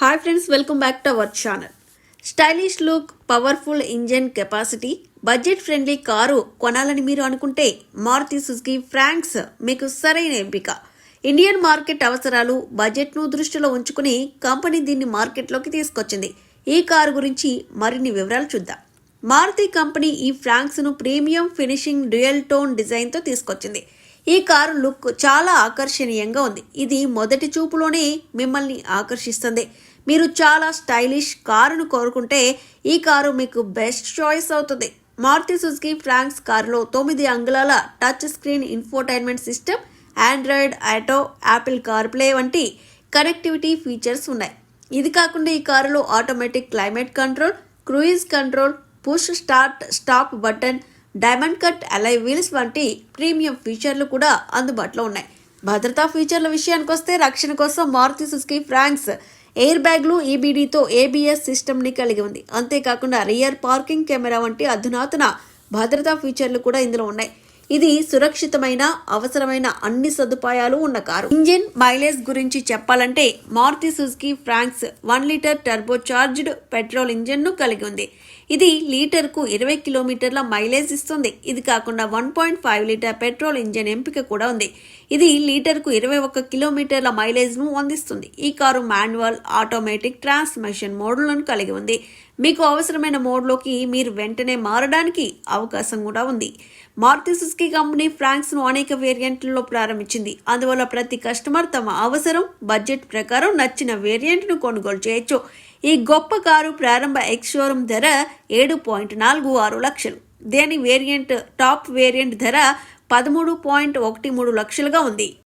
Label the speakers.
Speaker 1: Hi friends, welcome back to our channel. Stylish look, powerful engine capacity, budget friendly car కొనాలని మీరు అనుకుంటే Maruti Suzuki Fronx మీకు సరైన ఎంపిక. ఇండియన్ మార్కెట్ అవసరాలు, బడ్జెట్ను దృష్టిలో ఉంచుకుని కంపెనీ దీన్ని మార్కెట్లోకి తీసుకొచ్చింది. ఈ కారు గురించి మరిన్ని వివరాలు చూద్దాం. మారుతి కంపెనీ ఈ ఫ్రాంక్స్ను ప్రీమియం ఫినిషింగ్ డ్యూయల్ టోన్ డిజైన్తో తీసుకొచ్చింది. ఈ కారు లుక్ చాలా ఆకర్షణీయంగా ఉంది. ఇది మొదటి చూపులోనే మిమ్మల్ని ఆకర్షిస్తుంది. మీరు చాలా స్టైలిష్ కారును కోరుకుంటే ఈ కారు మీకు బెస్ట్ చాయిస్ అవుతుంది. మారుతి సుజుకి ఫ్రాంక్స్ కారులో 9 అంగుళాల touch screen infotainment system, Android auto, Apple CarPlay వంటి కనెక్టివిటీ ఫీచర్స్ ఉన్నాయి. ఇది కాకుండా ఈ కారులో automatic climate control, cruise control, push start stop button, diamond cut అలై వీల్స్ వంటి ప్రీమియం ఫీచర్లు కూడా అందుబాటులో ఉన్నాయి. భద్రతా ఫీచర్ల విషయానికి వస్తే రక్షణ కోసం మారుతి సుజుకి ఫ్రాంక్స్ ఎయిర్ బ్యాగ్లు, ఈబీడీతో ఏబిఎస్ సిస్టమ్ని కలిగి ఉంది. అంతేకాకుండా రియర్ పార్కింగ్ కెమెరా వంటి అధునాతన భద్రతా ఫీచర్లు కూడా ఇందులో ఉన్నాయి. ఇది సురక్షితమైన, అవసరమైన అన్ని సదుపాయాలు ఉన్న కారు. ఇంజిన్ మైలేజ్ గురించి చెప్పాలంటే Maruti Suzuki Fronx 1 litre turbo charged petrol ఇంజిన్ను కలిగి ఉంది. ఇది లీటర్కు 20 కిలోమీటర్ల మైలేజ్ ఇస్తుంది. ఇది కాకుండా 1.5 లీటర్ పెట్రోల్ ఇంజిన్ ఎంపిక కూడా ఉంది. ఇది లీటర్కు 21 కిలోమీటర్ల మైలేజ్ను అందిస్తుంది. ఈ కారు మాన్యువల్, ఆటోమేటిక్ ట్రాన్స్మిషన్ మోడ్లను కలిగి ఉంది. మీకు అవసరమైన మోడ్లోకి మీరు వెంటనే మారడానికి అవకాశం కూడా ఉంది. మారుతి సుజుకి కంపెనీ ఫ్రాంక్స్ను అనేక వేరియంట్లలో ప్రారంభించింది. అందువల్ల ప్రతి కస్టమర్ తమ అవసరం, బడ్జెట్ ప్రకారం నచ్చిన వేరియంట్ను కొనుగోలు చేయొచ్చు. ఈ గొప్ప కారు ప్రారంభ ఎక్స్ షోరూమ్ ధర 7.46 లక్షలు. దేని వేరియంట్ టాప్ వేరియంట్ ధర 13.13 లక్షలుగా ఉంది.